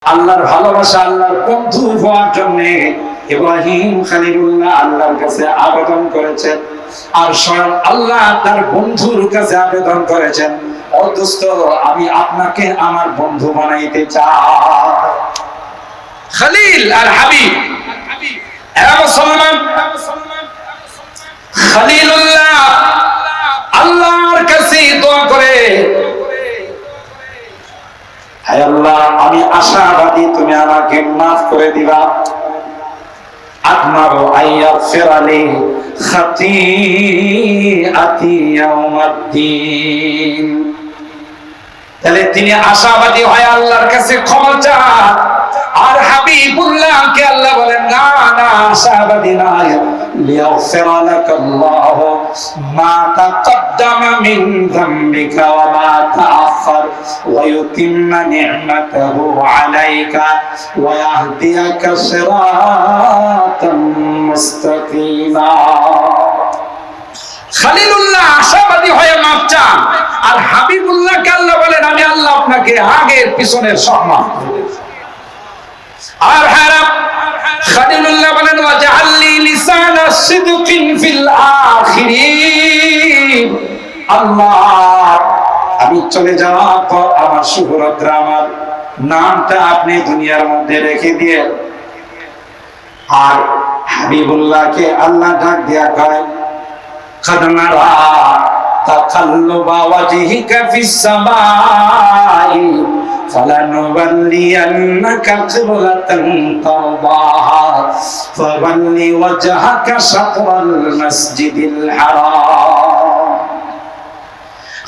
আল্লাহর ভালোবাসা, আল্লাহর বন্ধু হওয়ার জন্য ইব্রাহিম খলিলুল্লাহ আল্লাহর কাছে আবেদন করেছেন, আর স্বয়ং আল্লাহ তার বন্ধুর কাছে আবেদন করেছেন, ও দোস্ত, আমি আপনাকে আমার বন্ধু বানাইতে চাই। খলিল আর হাবিব, মুসলমান খলিলুল্লাহ আল্লাহর কাছে দোয়া করে, হে আল্লাহ, আমি আশাবাদী তুমি আমাকে মাফ করে দিবা। আকমারু আইয়াগফিরালি খাতিআতি ইয়াউমাদ্দিন। তাহলে তিনি আশাবাদী হয় আল্লাহর কাছে ক্ষমা চান, আর হাবিবুল্লাহকে আল্লাহ বলেন না না, আশাবাদী না, লিয়াগফিরা লাকাল্লাহু মা তাকদ্দামা মিন যামবিকা ওয়া মা তাআখার ওয়া ইউতিম্মা নি'মাতাহু আলাইকা ওয়া ইয়াহদিয়াকা সিরাতাম মুস্তাকিমা। খলিলুল্লাহ আশাবাদী হয়ে মাফ চান, আর হাবিবুল্লাহকে আল্লাহ বলেন আমি আল্লাহ আপনাকে আগের পিছনের সব মাফ করব। আর খলিলুল্লাহ বলেন ওয়াজআলনি লিসানা সিদকিন ফিল আখিরিন। আল্লাহ, আমি চলে যাওয়ার পর আমার শুভরত, আমার নামটা আপনি দুনিয়ার মধ্যে রেখে দিয়ে। আর হাবিবুল্লাহকে আল্লাহ ডাক দিয়া কয়, قد نرى تقلب وجهك في السماء فلنولينك قبلة ترضاها فول وجهك شطر المسجد الحرام।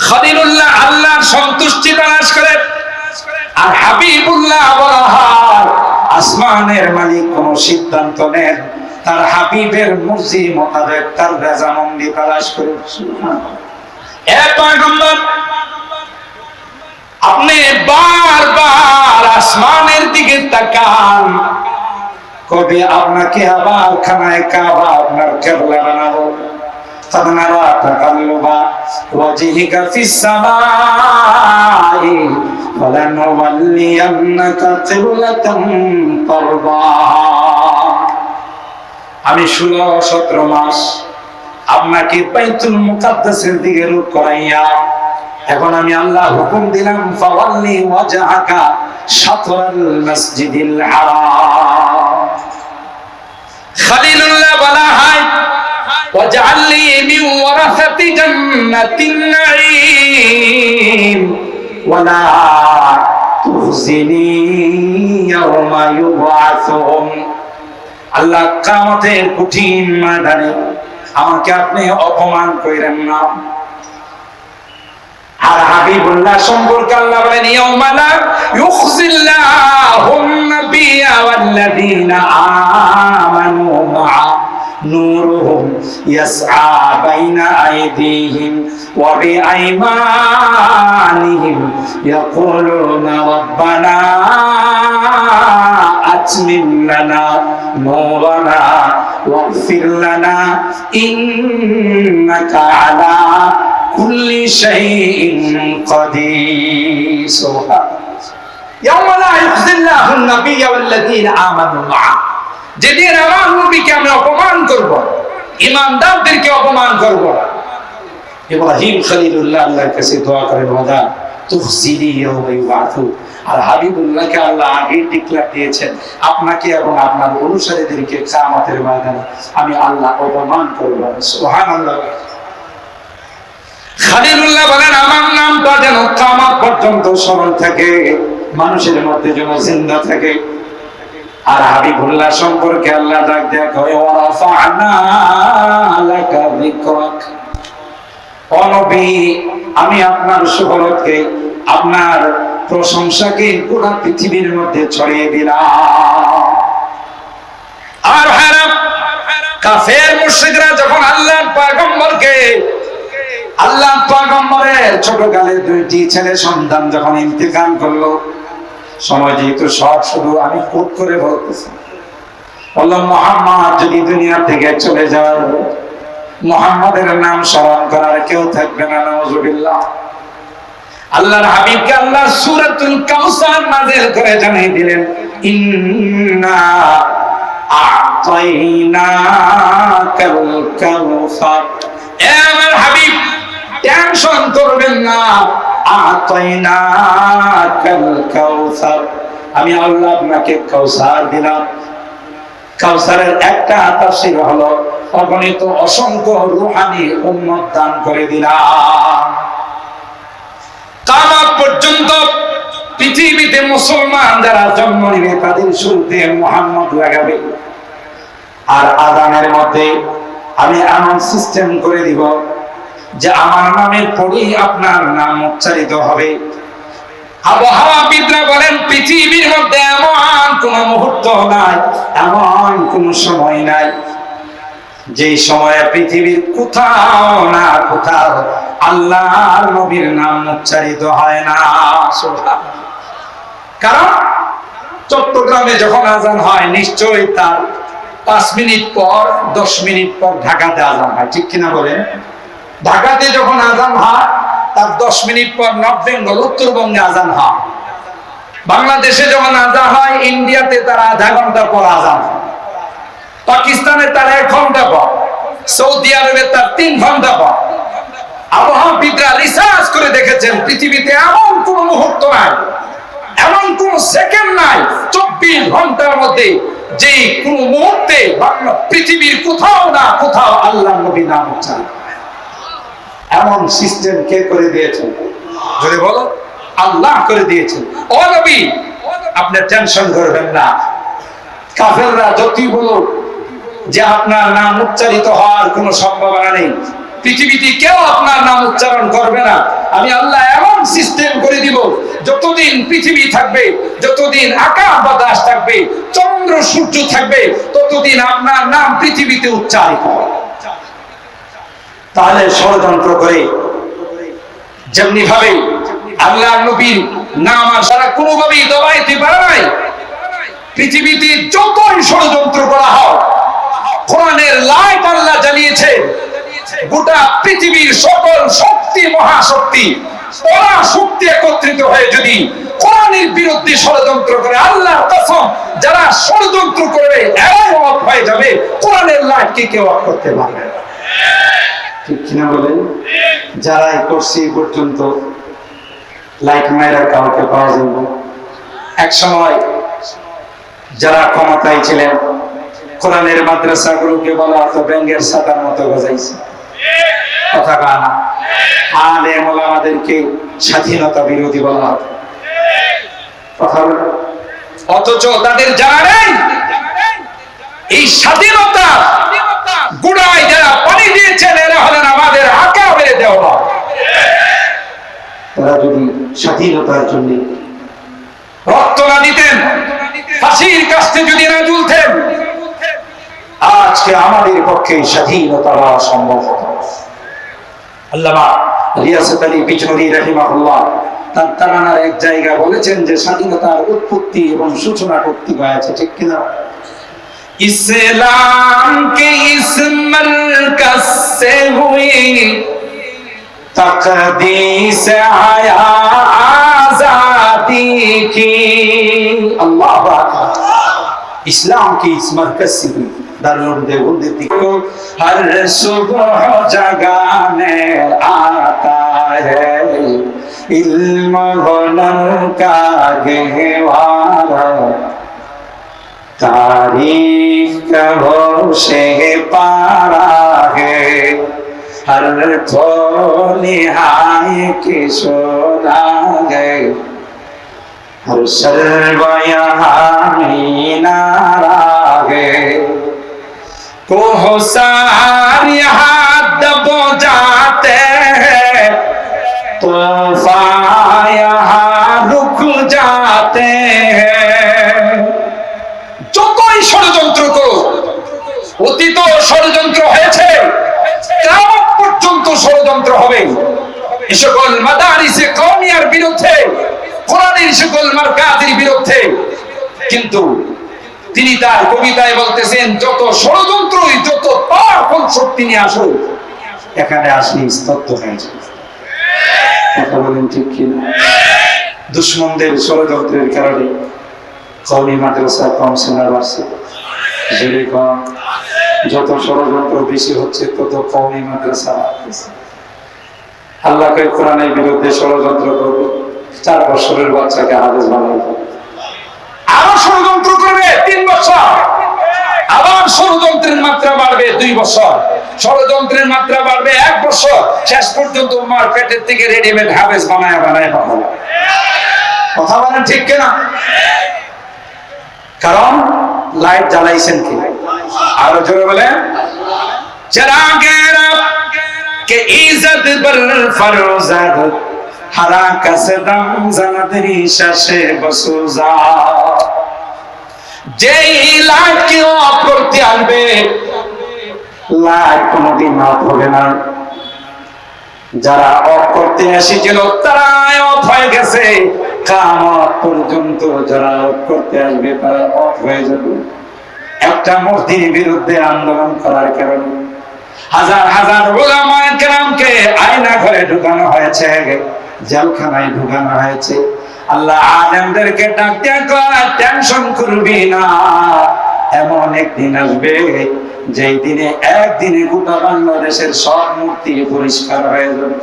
খলিলুল্লাহ আল্লাহর সন্তুষ্টি তালাশ করে, আর হাবিবুল্লাহ বলা হয় আসমানের মালিক কোন সিদ্ধান্ত নেন, তার হাবিবের মর্জি মোতাবেক তার রেজামন্দি তালাশ করে। আপনি বারবার আসমানের দিকে তাকান, কবে আপনাকে আবার খানায় কাবা আপনার কেবলা বানাবো। তাদনারা তাকাল্লুবা ওয়াজহিকা ফিস সামাই ফালানুওয়াল্লিয়ান্নাকা কিবলাতান তারদাহা। আমি 16-17 মাস আপনাকে বাইতুল মুকাদ্দাসের দিকে রূপ করাইয়া, এখন আমি আল্লাহ হুকুম দিলাম ফাওয়াল্লি ওয়াজহাকা শাতরাল মসজিদিল হারাম। খলিলুল্লাহ বলা হয় ওয়াজআলনি মিন ওয়ারাসাতি জান্নাতিন নাঈম ওয়ালা তুখজিনি ইয়াওমা ইউবআসুন। আল্লাহ কিয়ামতের কঠিন ময়দানে আমাকে আপনি অপমান কইরেন না। আর হাবিবুল্লাহ সম্পর্কে আল্লাহ বলেন ইয়াউমা লা ইউখজিল্লাহুন নাবিয়্যা ওয়াল্লাযীনা আমানু মা'a নূরুহুম ইয়াসআ বাইনা আইদিহিম ওয়া বিআইমানিহিম ইয়াকুলুনা রাব্বানা আতমিম লানা নূরানা ওয়াগফির লানা ইন্নাকা আলা কুল্লি শাইইন কাদির। সুবহানাল্লাহ। ইয়াউমা লা ইউখজিল্লাহুন নাবিয়্যা ওয়াল্লাযীনা আমানু মা'a, যেদিন আমার নবীকে আমি অপমান করব, ঈমানদারদেরকে অপমান করব। ইব্রাহিম খলিলুল্লাহ আল্লাহর কাছে দোয়া করেন ওয়াদা তুখজিনি ইয়াওমা ইউবআসু। আর হাবিবুল্লাহকে আল্লাহ আগে ডিক্লেয়ার দিয়েছেন, আপনাকে এবং আপনার অনুসারীদেরকে কিয়ামতের ময়দানে আমি আল্লাহ অপমান করব। সুবহানাল্লাহ। খলিলুল্লাহ বলেন আমার নামটা যেন কিয়ামত পর্যন্ত স্মরণ থাকে, মানুষের মধ্যে যেন জিন্দা থাকে। আর হাবিবুল্লাহ সম্পর্কে আল্লাহ ডাক দেয়া কয় ওয়ারাফা'না লাকা যিকরাক। ও নবী, আমি আপনার শুভরতকে, আপনার প্রশংসাকে পুরো পৃথিবীর মধ্যে ছড়িয়ে দিলাম। আর কাফের মুশরিকরা যখন আল্লাহর পয়গম্বরকে, আল্লাহর পয়গম্বরের ছোটকালে 2টি ছেলে সন্তান যখন ইন্তেকাল করলো, সময় যেহেতু সব শুধু আমি কোট করে বলতেছি, বললাম মুহাম্মদ যদি দুনিয়া থেকে চলে যায়, মুহাম্মাদের নাম স্মরণ করার কেউ থাকবে না, নাউযুবিল্লাহ। আল্লাহর হাবিবকে আল্লাহ সূরাতুল কাউসার নাযিল করে জানিয়ে দিলেন, ইন্না আ'তাইনাকাল কাউসার। এ আমার হাবিব, টেনশন করবেন না, আ'তাইনাকাল কাউসার, আমি আল্লাহ আপনাকে কাউসার দিলাম। কাউসারের একটা তাফসীর হলো অগণিত অসংখ্য রূহানি উম্মত দান করে দিলাম। কিয়ামত পর্যন্ত পৃথিবীতে মুসলমান যারা জন্ম নেবে তাদের শুরুতে মুহাম্মদ লাগাবে। আর আযানের মধ্যে আমি এমন সিস্টেম করে দিব যে আমার নামের পরেই আপনার নাম উচ্চারিত হবে। আবহাওয়াবিদরা বলেন পৃথিবীর মধ্যে এমন কোন মুহূর্ত নাই, এমন কোন সময় নাই যে সময়ে পৃথিবীর কোথাও না কোথাও আল্লাহর নবীর নাম উচ্চারিত হয় না। কারণ চট্টগ্রামে যখন আজান হয় নিশ্চয়ই তার 5 মিনিট পর 10 মিনিট পর ঢাকাতে আজান হয়, ঠিক কিনা বলেন? ঢাকাতে যখন আজান হয় তার 10 মিনিট পর নর্থ বেঙ্গল উত্তরবঙ্গে আজান হয়। বাংলাদেশে যখন আজান হয় ইন্ডিয়াতে তার আধা ঘন্টা পর আজান হয়, পাকিস্তানে তার 1 ঘন্টা পর, সৌদি আরবে তার 3 ঘন্টা পর। আবহাওয়াবিদরা রিসার্চ করে দেখেছেন পৃথিবীতে এমন কোন মুহূর্ত নাই, এমন কোন সেকেন্ড নাই 24 ঘন্টার মধ্যে যে কোন মুহূর্তে পৃথিবীর কোথাও না কোথাও আল্লাহর নবী নাম উচ্চারণ। এমন সিস্টেম কে করে দিয়েছেন? যদি বলো আল্লাহ করে দিয়েছেন। ও নবী, আপনি টেনশন করবেন না। কাফেররা যতই বলুক যে আপনার নাম উচ্চারিত হওয়ার কোনো সম্ভাবনা নেই, পৃথিবীতে কেউ আপনার নাম উচ্চারণ করবে না। আমি আল্লাহ এমন সিস্টেম করে দিব, যতদিন পৃথিবী থাকবে, যতদিন আকাশ বাতাস থাকবে, চন্দ্র সূর্য থাকবে, ততদিন আপনার নাম পৃথিবীতে উচ্চারিত হবে। তাহলে ষড়যন্ত্র করে যেমনি ভাবে আল্লাহর নবীর নাম আর সারা কোনোভাবেই দবাইতে পারে নাই, পৃথিবীতে যতই ষড়যন্ত্র করা হয়, কোরআনের লাইট আল্লাহ জ্বালিয়েছে, গোটা পৃথিবীর সকল শক্তি মহাশক্তি ওরা শক্তি একত্রিত হয়ে যদি কোরআনের বিরুদ্ধে ষড়যন্ত্র করে, আল্লাহর কসম যারা ষড়যন্ত্র করবে এরাই অফ হয়ে যাবে, কোরআনের লাইটকে কেউ অফ করতে পারবে না। ঠিক কিনা বলেন? যারাই করছে পর্যন্ত লাইট মাইরা কাউকে পাওয়া যাবে। এক সময় যারা ক্ষমতায় ছিলেন কোরআনের মাদ্রাসাগুলোকে বলা হতো ব্যাঙের ছাতার মতো গজাইছে, কথা কানা। আলেম ওলামাদেরকে স্বাধীনতা বিরোধী বলা হতো, কথা বলে। অথচ তাদের জানা নেই এই স্বাধীনতা গুড়ায় যারা পানি দিয়েছেন এরা হলেন আমাদের আঁকা মেরে দেওয়া। তারা যদি স্বাধীনতার জন্য রক্ত না দিতেন, ফাঁসির কাস্তে যদি না ঝুলতেন, আজকে আমাদের পক্ষে স্বাধীনতা হওয়া সম্ভব হতো। আল্লামা রিয়াসাত আলী বিজনূরী রাহিমাহুল্লাহ তার তারানার এক জায়গা বলেছেন যে স্বাধীনতার উৎপত্তি এবং সূচনা কর্তৃক হয়েছে, ঠিক কিনা? इस्लाम के इस मरकज से हुई तकदीस आया आजादी की। अल्लाह अकबर। इस्लाम की इस मरकज से हुई दारुल देवबंदी को हर सुबह जगाने आता है इल्म गनम का गहवारा तारीख कहो से पारा है हर तो निहाय की सोना है हर सर्व यहाँ नारा है कोहसार यहाँ दबो जाते हैं तूफान यहाँ रुक जाते हैं। যতই ষড়যন্ত্র করো, অতীত ষড়যন্ত্র হয়েছে, কিয়ামত পর্যন্ত ষড়যন্ত্র হবে। এই সকল মাদারিসে কওমিয়ার বিরুদ্ধে, কোরআনের সকল মারকাজের বিরুদ্ধে। কিন্তু তিনি তার কবিতায় বলতেছেন যত ষড়যন্ত্রই যত পাওয়ারফুল শক্তি নিয়ে আসুক, এখানে আসলে স্তব্ধ হয়ে যাবে। কথা বলেন ঠিক কিনা? দুশ্মনদের ষড়যন্ত্রের কারণে কওমি মাদ্রাসা কম সেনা বাড়ছে, জেলে কম। যত ষড়যন্ত্র বেশি হচ্ছে তত কওমি মাদ্রাসা বাড়তেছে। আল্লাহকে কোরআনের বিরুদ্ধে ষড়যন্ত্র করবে, 4 বছরের বাচ্চাকে হাফেজ বানাবে, আরো ষড়যন্ত্র করবে 3 বছর, আবার ষড়যন্ত্রের মাত্রা বাড়বে 2 বছর, ষড়যন্ত্রের মাত্রা বাড়বে 1 বছর, শেষ পর্যন্ত তোমার পেটের থেকে রেডিমেড হাফেজ বানায় পাঠাবো। কথা বলেন ঠিক কিনা? কারণ লাইট জ্বালাইছেন কি? আরো জোরে বলেন, চিরাগে রব কে ইজ্জত বর ফরজাদ হারা কাসদম জানদরি শাশে বসুজা। যেই লাইট কি অফ করতে আসবে, লাইট কোনদিন অফ হবে না। যারা অফ করতে এসেছিল তারাই অফ হয়ে গেছে, কিয়ামত পর্যন্ত যারা অফ করতে আসবে তারা অফ হয়ে যাবে। একটা মূর্তির বিরুদ্ধে আন্দোলন করার কারণে হাজার হাজার উলামায়ে কেরামকে আয়না ঘরে ঢুকানো হয়েছে, জেলখানায় ঢুকানো হয়েছে। আল্লাহ আলেমদেরকে ডাক দিয়ে কয়, টেনশন করবি না, এমন একদিন আসবে যেই দিনে একদিনে গোটা বাংলাদেশের সব মূর্তি পরিষ্কার হয়ে যাবে।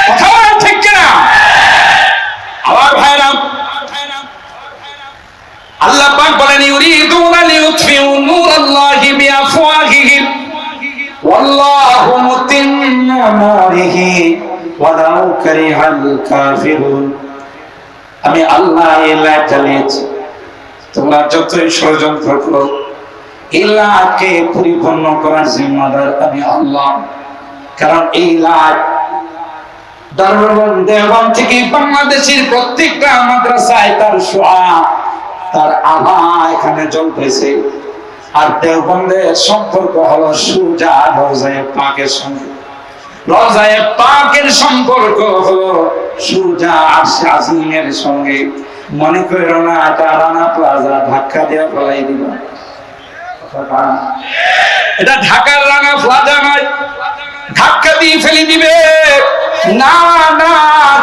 কথা বলেন ঠিক কিনা? আবার ভাইরা, আল্লাহ পাক বলেন, ইউরিদুনা লিইউতফিউ নূরাল্লাহি বিআফওয়াহিহিম ওয়াল্লাহু মুতিম্মু নূরিহি ওয়ালাউ কারিহাল কাফিরুন। আমি আল্লাহ এই লাইট জ্বালিয়েছি, তোমরা যতই ষড়যন্ত্র করো, এই লাইটকে পরিপূর্ণ করার জিম্মাদার আমি আল্লাহ। কারণ এই লাইট দেওবন্দ থেকে বাংলাদেশের প্রত্যেকটা মাদ্রাসায় তার শোয়া, তার আভা এখানে জ্বলতেছে। আর দেওবন্দের সম্পর্ক হলো সুজা রওজায়ে পাকের সঙ্গে, রওজায়ে পাকের সম্পর্ক হলো সুজা আরশে আজিমের সঙ্গে। মনে করো না এটা রানা প্লাজা ধাক্কা দিয়ে ফেলাই দিবা, এটা ঢাকার রানা প্লাজা নয়, ধাক্কা দিয়ে ফেলে দিবে না। না,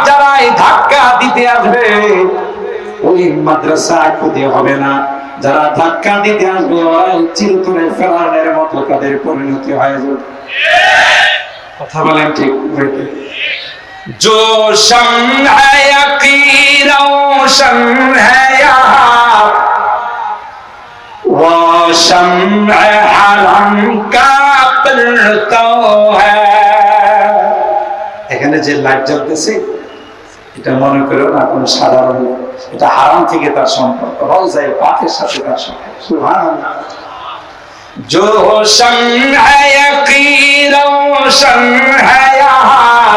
যারা এই ধাক্কা দিতে আসবে ওই মাদ্রাসায় ক্ষতি হবে না, যারা ধাক্কা দিতে আসবে ওরা চিরতরে ফেরানের মতো তাদের পরিণতি হয়ে যাবে। কথা বলেন ঠিক? जो शम्ह यकीन रोशन है यहाँ, वो शम्ह हरम का परतौ है। এখানে যে লাইট জ্বলতেছে এটা মনে করো না কোন সাধারণ, এটা হারাম থেকে তার সম্পর্ক, রওজায়ে পাকের সাথে তার সম্পর্ক। সুবহানাল্লাহ। जो शम्ह यकीन रोशन है यहाँ,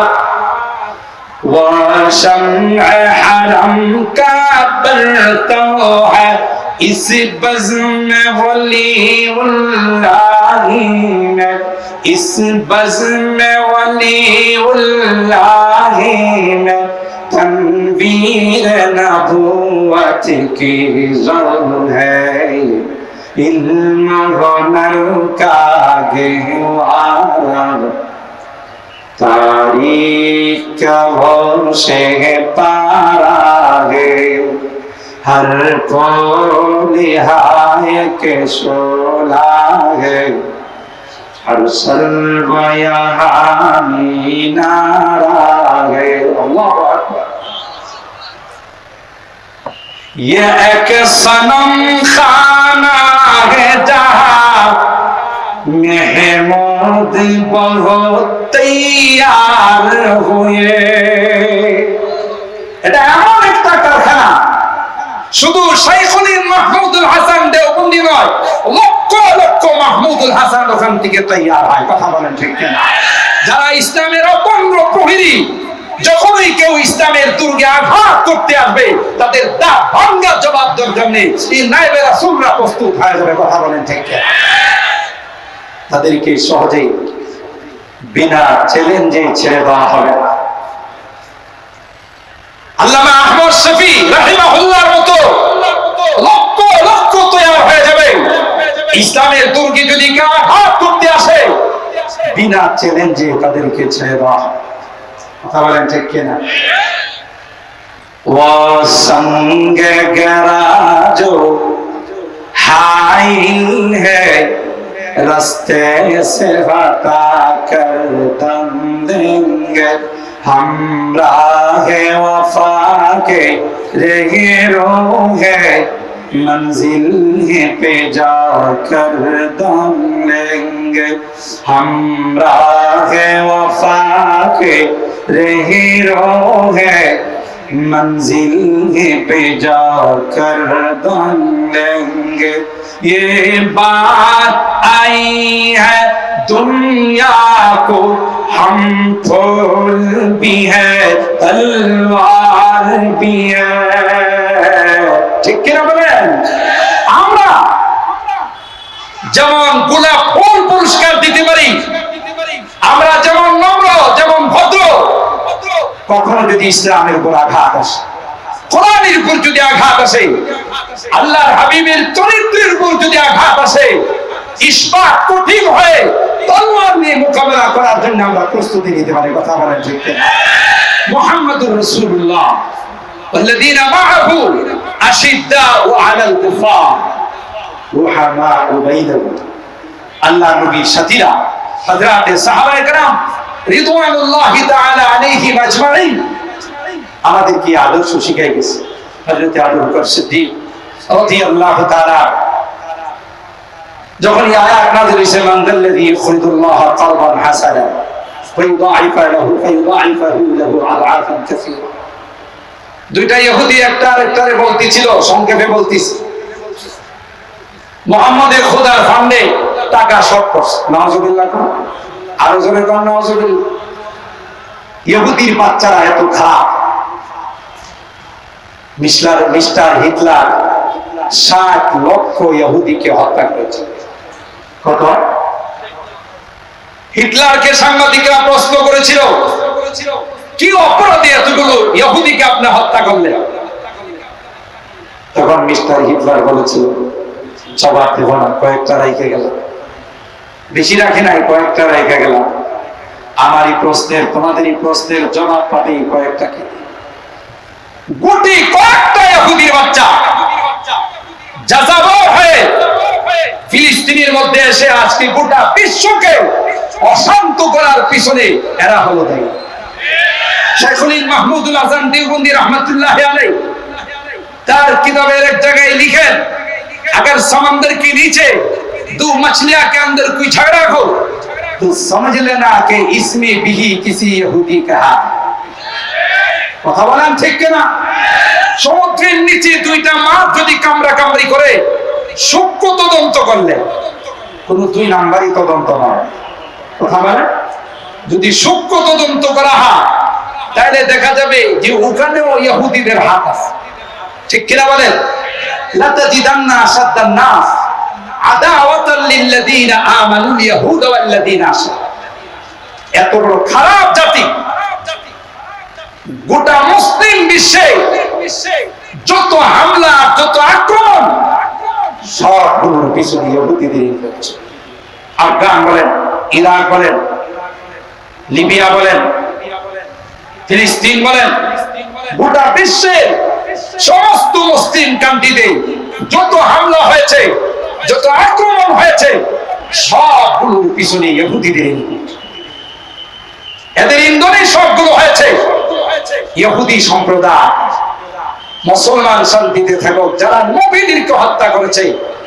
वो शम्ह हरम का परतौ है। इस बज़्म वलीउल्लाही में, इस बज़्म वलीउल्लाही में तनवीर नबुव्वत की ज़र है। इल्म हुनर का गहवारा तारीख का वो से पारा है। हर को लिहाय के शोला है, हर सर्व यहाँ नारा है। अल्लाह अकबर। ये एक सनम खाना है जहाँ महमूद बहुत तैयार हुए। এটা এমন একটা কারখানা, শুধু শাইখুল মাহমুদুল হাসান দেওবন্দি নয়, লক্ষ লক্ষ মাহমুদুল হাসান ওখান থেকে তৈয়ার হয়। কথা বলেন ঠিক কিনা? যারা ইসলামের অপূর্ণ প্রহরী, যখনই কেউ ইসলামের দুর্গে আঘাত করতে আসবে তাদের দাঁত ভাঙা জবাব দেওয়ার জন্য এই নায়েবে রাসূলরা প্রস্তুত হয়ে যাবে। কথা বলেন ঠিক কিনা? তাদেরকে সহজেই বিনা চ্যালেঞ্জে ছেড়ে দেওয়া হবে না। আল্লামা আহমদ শফী রাহিমাহুল্লাহর মতো লক্ষ লক্ষ তৈয়ার হয়ে যাবে। ইসলামের দুর্গে যদি কেউ আঘাত করতে আসে বিনা চ্যালেঞ্জে তাদেরকে ছেড়ে দেওয়া হবে। কথা বলেন ঠিক কিনা? वो संग गरा जो हाइल है रास्ते से हटा कर दम देंगे हम राहे वफा के रहे रोहे मंजिल पे जाकर दम लेंगे हम राहे वफा के रहे रोहे मंजिल पे जाकर दम लेंगे ये बात आई है दुनिया को हम फूल भी है तलवार भी है ঠিক কিনা বলেন? আমরা যেমন গোলাপ ফুল পুরস্কার দিতে পারি, আমরা যেমন নম্র যেমন ভদ্র, কখনো যদি ইসলামের উপর আঘাত আসে, কোরআনের উপর যদি আঘাত আসে, আল্লাহর হাবিবের চরিত্রের উপর যদি আঘাত আসে, ইসবাত কঠিন হয়ে তলোয়ার নিয়ে মোকাবেলা করার জন্য আমরা প্রস্তুতি নিতে পারি। কথা বলেন ঠিক কিনা? মুহাম্মদুর রাসূলুল্লাহ والذين معه أشداء على الكفار رحماء بينهم আল্লাহ নবীর সাথীরা হযরতে সাহাবায়ে কেরাম রিদওয়ানুল্লাহি তাআলা আলাইহিম আজমাইন আমাদের কি আদর্শ শিখাই গেছে। হযরত আবু বকর সিদ্দিক রাদিয়াল্লাহু তাআলা যখন এই আয়াত নাযিল হইছে মান যাল্লাযী ইউকরিদুল্লাহ কারদান হাসানা ফায়ুদাইফা লাহু আদআফান কাসীরা, দুইটা ইহুদি একটা আরেকটারে বলতেছিল, সংক্ষেপে বলতিছে মুহাম্মদের খোদার ফান্ডে টাকা শর্ট করছে। নাউজুবিল্লাহ, আরো জোরে কোন নাউজুবিল্লাহ। ইহুদির বাচ্চারা এত খারাপ। মিস্টার হিটলার 60 লক্ষ ইহুদিকে হত্যা করেছে। কত? হিটলারকে সাংবাদিকরা প্রশ্ন করেছিল, কি অপরাধে এতগুলো ইহুদিকে আপনি হত্যা করলেন? তখন মিস্টার হিটলার বলেছিল, জবাব দেব না, কয়েকটা রেখে গেলাম, বেশি রাখি নাই, কয়েকটা রেখে গেলাম। আমারই প্রশ্নের, তোমাদেরই প্রশ্নের জবাব পাবে কয়েকটা কি? গুটি কয়েকটা ইহুদির বাচ্চা যাযাবর হয়ে ফিলিস্তিনের মধ্যে এসে আজকে গোটা বিশ্বকে অশান্ত করার পিছনে এরা হলো দায়ী। শাইখুল মাহমুদুল আযম দেওবন্দি रहमतुल्लाह अलैह তার কিতাবের এক জায়গায় লিখেন, अगर समंदर के नीचे दो मछलियां के अंदर कोई झगड़ा हो तो समझ लेना कि इसमें भी किसी यहूदी का हाथ। কথা বলেন ঠিক কিনা? সমুদ্রের নিচে দুইটা মাছ যদি কামড়া কামড়ি করে, সূক্ষ্ম তদন্ত করলে, কোন দুই নাম্বারই তদন্ত নয়। কথা বলেন, যদি সূক্ষ্ম তদন্ত করা হয় তাহলে দেখা যাবে যে ওখানেও ইহুদিদের হাত আছে। ঠিক কিনা বলেন? লাতাজিদান্না আশাদ্দান নাস আদাওয়াতাল লিল্লাযিনা আমানুল ইয়াহুদ ওয়াল্লাযিনা আশরাকু। এত বড় খারাপ জাতি, গোটা মুসলিম বিশ্বে যত হামলা, যত আক্রমণ, সবগুলোর পিছনে ইহুদিদের ইনফ্লুয়েন্স। আফগান বলেন, ইরাক বলেন, লিবিয়া বলেন, ফিলিস্তিন বলেন, গোটা বিশ্বের সমস্ত মুসলিম কান্ট্রিতে যত হামলা হয়েছে, যত আক্রমণ হয়েছে, সবগুলোর পিছনে ইহুদিদের ইনফ্লুয়েন্স। এদের ইন্ধনে সবগুলো হয়েছে ইহুদি সম্প্রদায়। মুসলমান শান্তিতে থাকুক, যারা নবীদেরকে হত্যা করেছে,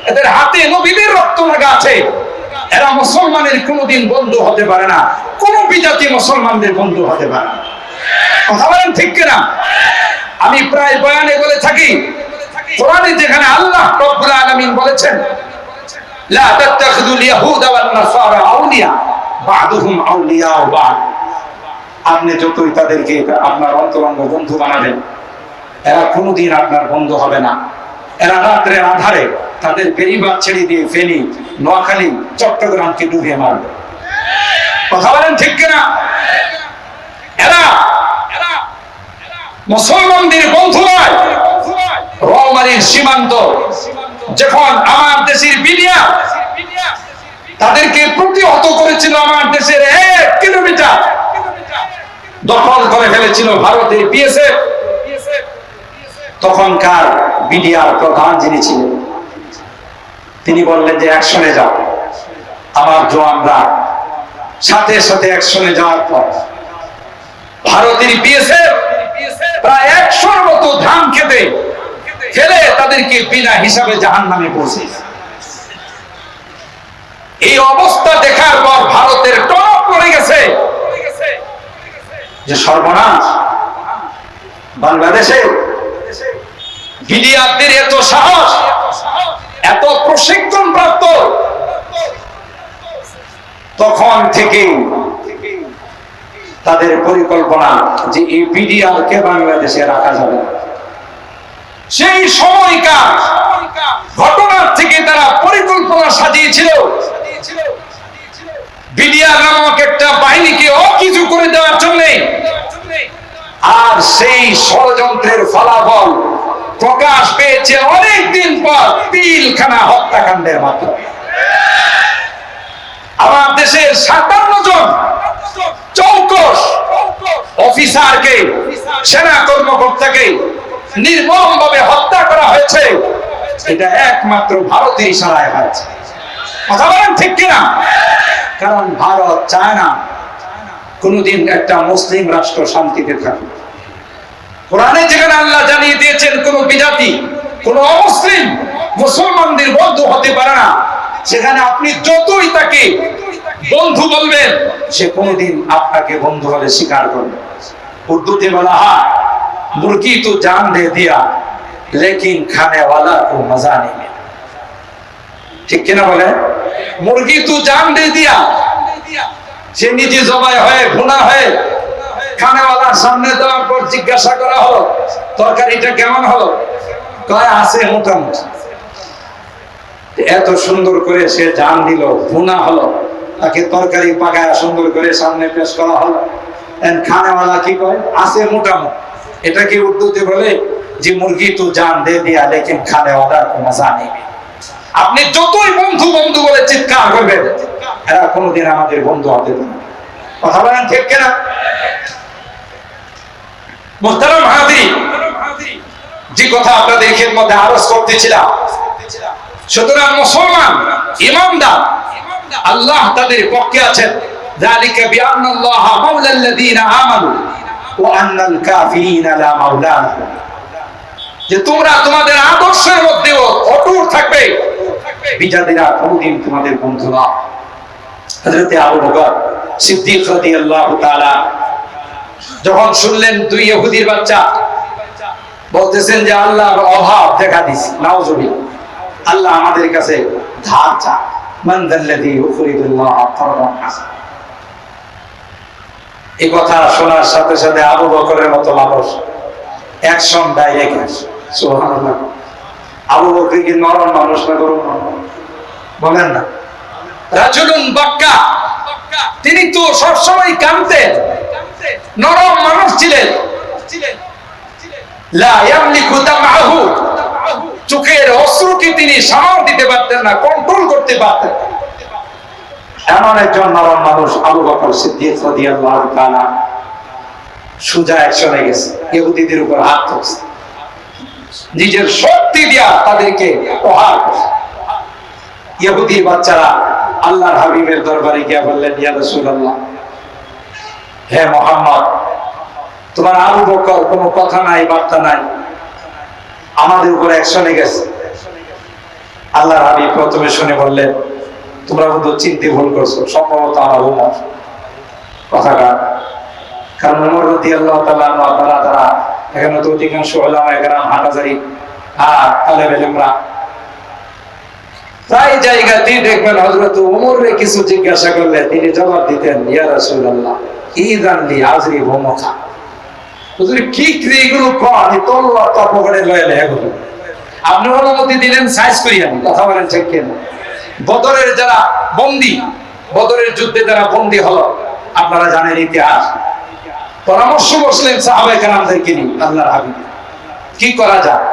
এদের হাতে নবীদের রক্ত লাগা আছে, এরা মুসলমানের কোনোদিন বন্ধু হতে পারে না, কোন বিজাতি মুসলমানদের বন্ধু হতে পারে না। কথা বলেন ঠিক কিনা? আমি প্রায় বয়ানে বলে থাকি, কোরআনে যেখানে আল্লাহ রব্বুল আলামিন বলেছেন লা তাত্তাখিযুল ইয়াহুদা ওয়ান নাসারা আউলিয়া বা'দুহুম আউলিয়া বা'দ, আপনি যতই তাদেরকে আপনার অন্তরঙ্গ বন্ধু বানাবেন, এরা কোনোদিন আপনার বন্ধু হবে না। এরা রাত্রে আধারে তাদের বেড়িবাঁধ ছেড়ে দিয়ে ফেনী, নোয়াখালী, চট্টগ্রামকে ডুবিয়ে মারবে। কথা বলেন ঠিক কিনা? এরা মুসলমানদের বন্ধু নয়। রওমারির সীমান্ত যখন আমার দেশের বিডিয়া তাদেরকে প্রতিহত করেছিল, আমার দেশের 1 কিলোমিটার দখল করে ফেলেছিল ভারতের বিএসএফ। তখনকার বিডিআর প্রধান যিনি ছিলেন তিনি বললেন যে অ্যাকশনে যাও। আমার জওয়ানরা সাথে সাথে অ্যাকশনে যাওয়ার পর ভারতের বিএসএফ প্রায় 100-র মতো ধান খেতে ফেলে তাদেরকে বিনা হিসাবে জাহান্নামে পৌঁছে। এই অবস্থা দেখার পর ভারতের টনক পড়ে গেছে যে সর্বনাশ, বাংলাদেশে বিডিআরদের এত সাহস, এত প্রশিক্ষণ প্রাপ্ত। তখন থেকে তাদের পরিকল্পনা যে এই বিডিআর কে বাংলাদেশে রাখা যাবে না। সেই সময়কার ঘটনার থেকে তারা পরিকল্পনা সাজিয়েছিল বিডিআর নামক একটা বাহিনীকে অকিছু করে দেওয়ার জন্য। আর সেই ষড়যন্ত্রের ফলাফল প্রকাশ পেয়েছে অনেকদিন পর পিলখানা হত্যাকাণ্ডের মাধ্যমে। আমার দেশের 57 জন চৌকস অফিসারকে, সেনা কর্মকর্তাকে নির্মমভাবে হত্যা করা হয়েছে। এটা একমাত্র ভারতের ইশারায় হয়েছে। কথা বলেন ঠিক কিনা? কারণ ভারত চায় না কোনদিন একটা মুসলিম রাষ্ট্র শান্তিতে থাকুক। কোরআনে যেখানে আল্লাহ জানিয়ে দিয়েছেন কোন বিজাতি, কোন অমুসলিম মুসলমানদের বন্ধু হতে পারে না, সেখানে আপনি যতই তাকে বন্ধু বলবেন সে কোনদিন আপনাকে বন্ধু বলে স্বীকার করবে। উর্দুতে বলা হয় মুরগি তো জান দে দিয়া লেকিন খানে ওয়ালা কো মজা নেই। ঠিক কিনা বলে? মুরগি তো জান দে দিয়া, সে নিজে জবাই হয়ে ভুনা হয়ে খানেওয়ালার সামনে দেওয়ার পর জিজ্ঞাসা করা হলো তরকারিটা কেমন হলো, কয় আছে মোটামুটি। এত সুন্দর করে সে জান দিল, ভুনা হলো, তাকে তরকারি পাকায় সুন্দর করে সামনে পেশ করা হলো। খানেওয়ালা কি কয়? আছে মোটামুটি। এটাকে উর্দুতে বলে যে মুরগি তো জান দে দিয়া লেকিন খানেওয়ালা কো মজা নেই। আপনি যতই বন্ধু বন্ধু বলে চিৎকার করবেন, এরা কোনোদিন আমাদের বন্ধু হতে পারে না। কথা বলেন ঠিক কিনা? মুহতারাম হাজিরিন, যে কথা আপনাদের খেদমতে আরজ করতেছিলাম, সুতরাং মুসলমান ইমানদার আল্লাহ তাদের পক্ষে আছেন। যালিকা বিআন্নাল্লাহা মাওলাল্লাযীনা আমানু ওয়া আন্নাল কাফিরিনা লা মাওলা লাহুম। যে তোমরা তোমাদের আদর্শের মধ্যেও অটুট থাকবে, বিজাতিরা কোনদিন তোমাদের বন্ধু না। হযরত আবু বকর সিদ্দিক রাদিয়াল্লাহু তাআলা যখন শুনলেন দুই ইহুদির বাচ্চা বলতেছেন যে আল্লাহর অভাব দেখা দিছে, নাউজুবিল্লাহ, আল্লাহ আমাদের কাছে ধার চায়, মান যাল্লাযী ইউকরিদুল্লাহ করদান হাসান। এই কথা শোনার সাথে সাথে আবু বকরের মতো মানুষ অ্যাকশন ডাইরেক্ট। সুবহানাল্লাহ। আবু বকর কি নরম মানুষ না গরম মানুষ? বলেন না। রাজুলুন বাক্কা, তিনি তো সবসময় কাঁদতেন, নরম মানুষ ছিলেন। লা ইয়ামলিকু দামআহু, চোখের অশ্রুকে তিনি সামাল দিতে পারতেন না, কন্ট্রোল করতে পারতেন। এমন একজন নরম মানুষ আবু বকর সিদ্দিক রাদিয়াল্লাহু তাআলা সুজা অ্যাকশনে গেছে, ইহুদিদের উপর হাত তুলছে, নিজের শক্তি দিয়া তাদেরকে প্রহার করছে। ইহুদি বাচ্চারা আল্লাহর হাবিবের দরবারে গিয়া বললেন, ইয়া রাসূলুল্লাহ, হে মুহাম্মদ, তোমার আবু বকর কোনো কথা নাই, বার্তা নাই, আমাদের উপর অ্যাকশনে গেছে। আল্লাহর হাবিব প্রথমে শুনে বললেন, তোমরা কিন্তু চিনতে ভুল করছো, সম্ভবত আমার উমর কথাটা। কারণ উমর রাদিয়াল্লাহু তাআলা আপনারা তারা এখানে তো অধিকাংশ উলামায়ে কেরাম হাটাজারি আর তালেবে ইলমরা প্রায় জায়গাতেই দেখবেন হযরত উমরকে কিছু জিজ্ঞাসা করলে তিনি জবাব দিতেন, ইয়া রাসূলুল্লাহ ইযান লি আজরি হুমকা। হুজুর কি এগুলো কোন তলোয়ার তপগড়ে লয়ে এগুলো আপনি অনুমতি দিলেন সাইজ করিয়া। কথা বলেন ঠিক কিনা? বদরের যারা বন্দী, বদরের যুদ্ধে যারা বন্দী হলো, আপনারা জানেন ইতিহাস, পরামর্শ বসলেন সাহাবায়ে কেরামদেরকে নিয়ে আল্লাহর হাবিব, কি করা যায়।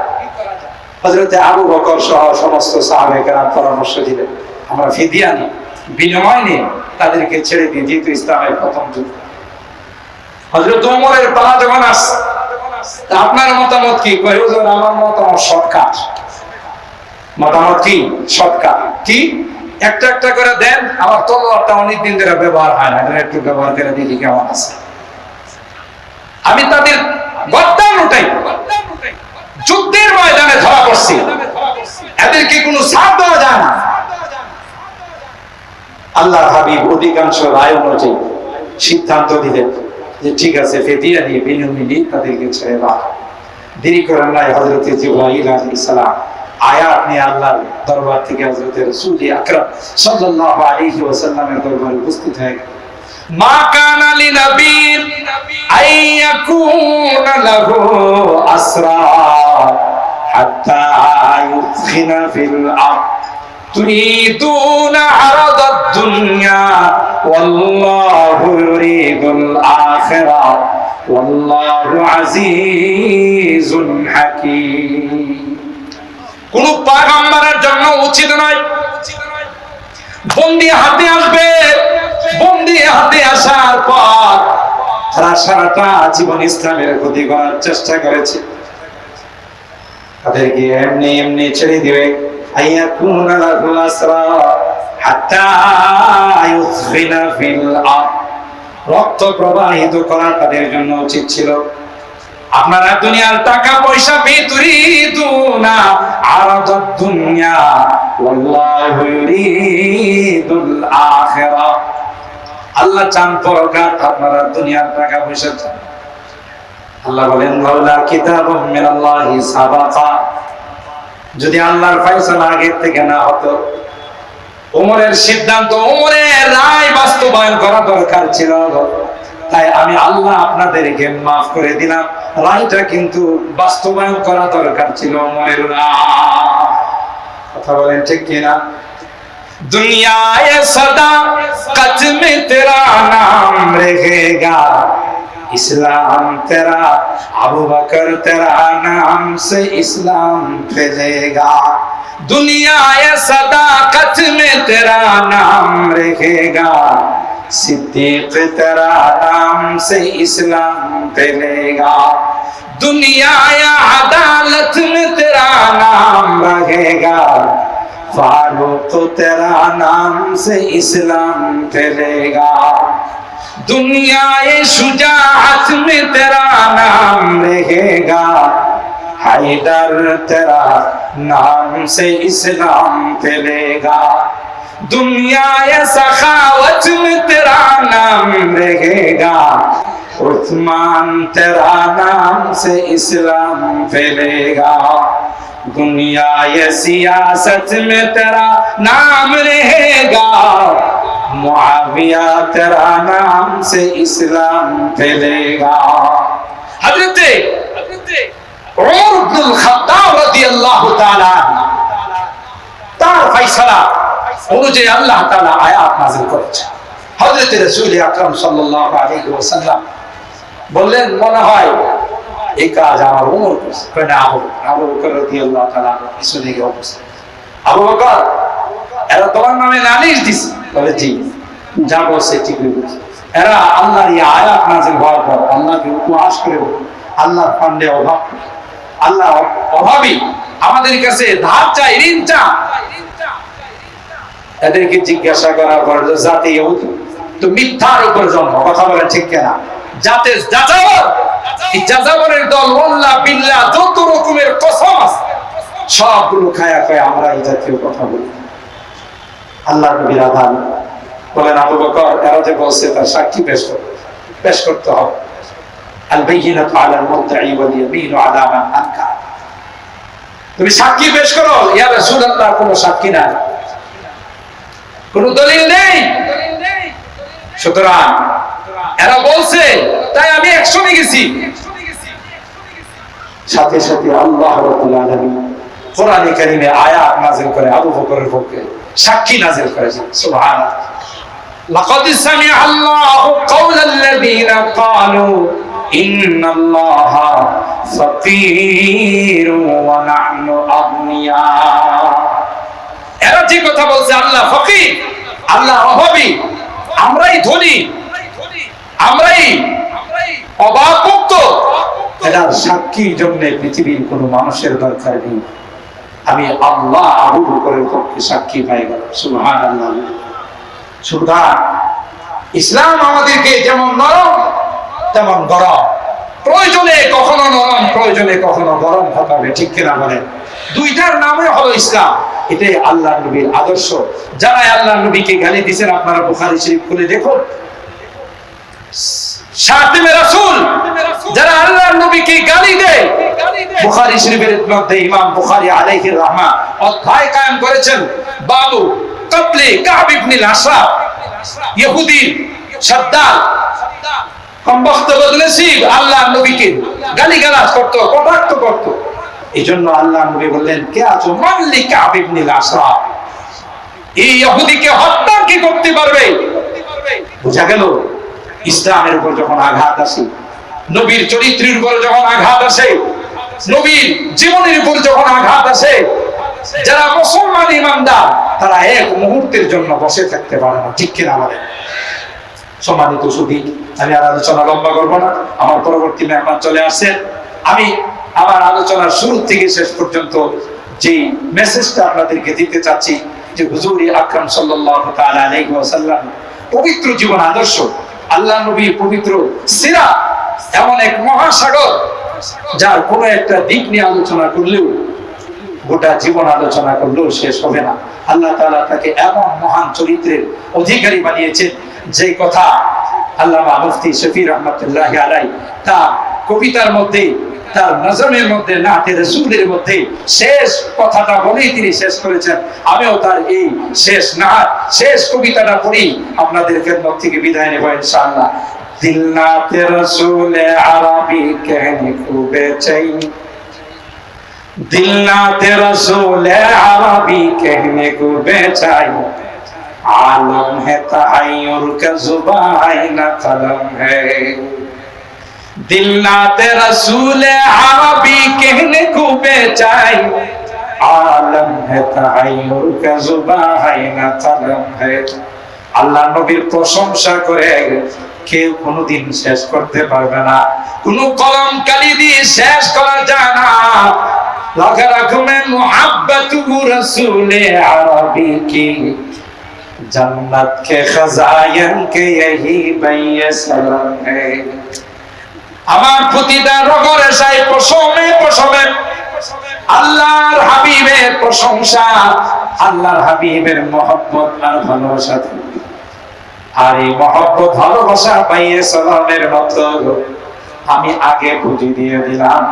হযরত আবু বকর সহ সমস্ত সাহাবায়ে কেরাম পরামর্শ দিলেন, আমরা ফিদিয়া নিই, বিনিময় নিয়ে তাদেরকে ছেড়ে দিই, যেহেতু ইসলামের প্রথম যুদ্ধ। হযরত ওমরের পালা যখন আসছে, আপনার মতামত কি? কই হুজুর আমার মতামত শর্টকাট। মতামত কি? শর্টকাট। কি? একটা একটা করে দেন, আমার তলোয়ারটা অনেকদিন ধরে ব্যবহার হয় না, একটু ব্যবহার করে দিই কেমন আছে। আমি তাদের গর্দান উঠাই, যুদ্ধের ময়দানে ধরা পড়ছি, এদেরকে কোনো ছাড় দেওয়া যায় না। আল্লাহ হাবিব অধিকাংশ রায় অনুযায়ী সিদ্ধান্ত দিলেন যে ঠিক আছে, ফিদিয়া দিয়ে বিনিময় নিয়ে তাদেরকে ছেড়ে দাও। দেরি করেন নাই, হযরত জিবরাইল আলাইহিস সালাম আয়াত নিয়ে আল্লাহর দরবার থেকে হযরত রাসূল আকরাম সাল্লাল্লাহু আলাইহি ওয়াসাল্লামের দরবারে উপস্থিত হয়ে গেলেন। মা কানা লিনাবিয়্যিন আইয়াকুনা লাহু আসরা হাত্তা ইউদখিনা ফিল আরদ তুরিদুনা আরাদাদ দুনিয়া ওয়াল্লাহু ইউরিদুল আখিরা ওয়াল্লাহু আজিজুন হাকীম। কোন পয়গম্বরের জন্য উচিত নয় বন্দী হাতে আসবে, বন্দী হাতে আসার পর তারা সারাটা জীবন ইসলামের ক্ষতি করার চেষ্টা করেছে, তাদেরকে এমনি এমনি ছেড়ে দিবে। আইয়াকুনা লাহু আসরা হাত্তা ইউদখিনা ফিল আরদ, রক্ত প্রবাহিত করা তাদের জন্য উচিত ছিল। আপনারা দুনিয়ার টাকা পয়সা তুরিদুনা আরাদাদ দুনিয়া ওয়াল্লাহু ইউরিদুল আখিরা, আল্লাহ চান পরকাল, আপনারা দুনিয়ার টাকা পয়সা চান। আল্লাহ বলেন লাউলা কিতাবুম মিনাল্লাহি সাবাকা, যদি আল্লাহর ফয়সালা আগে থেকে না হতো, ওমরের সিদ্ধান্ত, ওমরের রায় বাস্তবায়ন করা দরকার ছিল, তাই আমি আল্লাহ আপনাদেরকে মাফ করে দিলাম। রায়টা কিন্তু বাস্তবায়ন করা দরকার ছিল ওমরের রায়। কথা বলেন ঠিক কিনা? দুনিয়ায়ে সদা কদমে তেরা নাম रहेगा, इस्लाम तेरा अबू बकर तेरा नाम से इस्लाम फैलेगा। दुनियाये सदाकत में तेरा नाम रहेगा, सिद्दीक तेरा नाम से इस्लाम फैलेगा। दुनियाये अदालत में तेरा नाम रहेगा, फारूक तेरा नाम से इस्लाम फैलेगा। दुनियाए शुजाअत में तेरा नाम रहेगा, हैदर तेरा नाम से इस्लाम फैलेगा। दुनियाए सखावत में तेरा नाम रहेगा, उस्मान तेरा नाम से इस्लाम फैलेगा। दुनियाए सियासत में तेरा नाम रहेगा, मुआविया तेरा नाम से इस्लाम फैलेगा। हजरत उमर इब्नुल खत्ताब রাদিয়াল্লাহু তাআলা তার ফয়সালা অনুযায়ী আল্লাহ তাআলা আয়াত নাযিল করেছেন। হযরত রাসূল আকরাম সাল্লাল্লাহু আলাইহি ওয়াসাল্লাম বললেন, মনে হয় এই কাজ আমার উমর করছে। কেন? আবু বকর রাদিয়াল্লাহু তাআলা পিছনে গিয়ে অবস্থা, আবু বকর এরা তোমার নামে নালিশ দিছে। বলে জি, যা বলছে ঠিকই বলছে। এরা আল্লাহর এই আয়াত নাযিল হওয়ার পর আল্লাহকে উপহাস করে, আল্লাহর ফান্ডে অভাব, আল্লাহ অভাবী, আমাদের কাছে ধার চাই, ঋণ চা। এদেরকে জিজ্ঞাসা করার পর জাতি ইহুদি তো মিথ্যার উপর জন্ম। কথা বলেন ঠিক কিনা? জাতে যাযাবর, এই যাযাবরের দল ওয়াল্লাহ বিল্লাহ যত রকমের কসম আছে সবগুলো খায়া খায় আমরা এই জাতীয় কথা বলি। আল্লাহর নবীর আদান বলেন, আবু বকর এরা যে বলছে তার সাক্ষী পেশ করতে হবে। আল বাইয়িনাতু আলাল মুদ্দাঈ ওয়াল ইয়ামিনু আলা মান আনকার। তুমি সাক্ষী পেশ করো। ইয়া রাসূলুল্লাহ, কোনো সাক্ষী নাই, কোনো দলিল নেই। সুতরাং এরা বলছে তাই আমি অ্যাকশনে গেছি। সাথে সাথে আল্লাহ রাব্বুল আলামিন কোরআনে কারীমে আয়াত নাযিল করে আবু বকরের পক্ষে সাক্ষী নাযিল করেছেন। সুবহানাল্লাহ। লাকাদ সামিআ আল্লাহু কাওলাল্লাযীনা ক্বালু ইন্নাল্লাহা ফাকীরুন ওয়া নাহনু আগনিয়া। এরা যে কথা বলছে আল্লাহ ফকির, আল্লাহ অভাবী, আমরাই ধনী, আমরাই অবাকভুক্ত। এটার সাক্ষীর জন্য পৃথিবীর কোনো মানুষের দরকার নেই, আমি আল্লাহ আবু বকরের পক্ষে সাক্ষী পাই গেলাম। সুবহানাল্লাহ। সুতরাং ইসলাম আমাদেরকে যেমন নরম তেমন গরম, প্রয়োজনে কখনো নরম, প্রয়োজনে কখনো গরম হতে হবে, ঠিক কিনা বলেন? দুইটার নামে হলো ইসলাম। এটাই আল্লাহ নবীর আদর্শ। যারা আল্লাহ নবীকে গালি দিয়েছেন, আপনারা বুখারী শরীফ খুলে দেখুন, শাতিমে রাসূল যারা আল্লাহর নবীকে গালি দেয়, বুখারী শরীফের মধ্যে ইমাম বুখারী আলাইহির রাহমা অধ্যায় কায়েম করেছেন, বাবু কতলে কাব ইবনে আশরাফ, ইহুদি সাদ্দাল কমবখত বদনসিব আল্লাহর নবীকে গালিগালাজ করত, কটাক্ষ করত। এইজন্য আল্লাহর নবী বললেন, কে আছো মাল্লি কাব ইবনে আশরাফ, এই ইহুদিকে হত্যা কি করতে পারবে? বুঝা গেল ইসলামের উপর যখন আঘাত আসে, নবীর চরিত্রের উপর যখন আঘাত আসে, নবীর জীবনের উপর যখন আঘাত আসে, যারা মুসলমান ইমানদার তারা এক মুহূর্তের জন্য বসে থাকতে পারে না, ঠিক কিনা বলেন? সম্মানিত সুধী, আমি আর আলোচনা লম্বা করবো না, আমার পরবর্তী মেহমান চলে আসছেন। আমি আমার আলোচনার শুরু থেকে শেষ পর্যন্ত যে মেসেজটা আপনাদেরকে দিতে চাচ্ছি, যে হুজুর আকরাম সাল্লাল্লাহু তাআলা আলাইহি ওয়াসাল্লাম পবিত্র জীবন আদর্শ, আল্লাহ নবীর পবিত্র সিরাত এমন এক মহাসাগর, যার কোনো একটা দিক নিয়ে আলোচনা করলেও, গোটা জীবন আলোচনা করলেও শেষ হবে না। আল্লাহ তাআলা তাকে এমন মহান চরিত্রের অধিকারী বানিয়েছেন, যে কথা আল্লামা মুফতি শফি রহমাতুল্লাহি আলাইহি তার কবিতার মধ্যে, তার নজমের মধ্যে, নাতে রাসূলের মধ্যে শেষ কথাটা বলেই তিনি শেষ করেছেন। আমিও তার এই শেষ নাত, শেষ কবিতাটা পড়ি আপনাদের খেদমত থেকে বিদায় নেব ইনশাআল্লাহ। দিল নাতে রাসূলে আরবি कहने को बेचैन, दिल नाते रसूले अरबी कहने को बेचैन, आलम है तहय्युर का जुबान न कलम है, दिल नाते रसूले अरबी कहने को बेचैन, आलम है तहय्युर का जुबान न कलम है। আল্লাহ নবীর প্রশংসা করে কেউ কোনোদিন শেষ করতে পারবে না, কোনো কলম কালি দিয়ে শেষ করা যায় না। लगा रखमें मोहब्बत रसूल अरबी की, जन्नत के खजायन के यही बैय सलाम है। আমার প্রতিটা রগরে সাই পশমে পশমে আল্লাহর হাবিবের প্রশংসা, আল্লাহর হাবিবের মহব্বত আর ভালোবাসা। আর এই মহব্বত ভালোবাসা পাইয়ে সালামের মতো আমি আগে বুঝি দিয়ে দিলাম,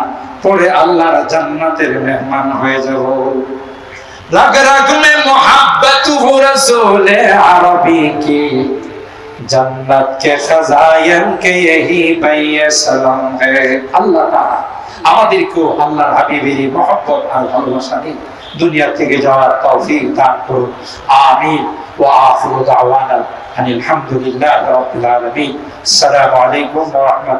পরে আল্লাহর জান্নাতের মেহমান হয়ে যাব। रग रग में मोहब्बत रसूल अरबी की, जन्नत के खजायन के यही बैय सलाम है। আল্লাহ তাআলা আমাদেরকে আল্লাহর হাবিবের মহব্বত আর ভালোবাসা দিয়ে দুনিয়া থেকে যাওয়ার তৌফিক দান করুন, আমিন। ওয়া আখিরু দাওয়ানা আলহামদুলিল্লাহি রাব্বিল আলামিন। আসসালামু আলাইকুম ওয়া রাহমাতুল্লাহ।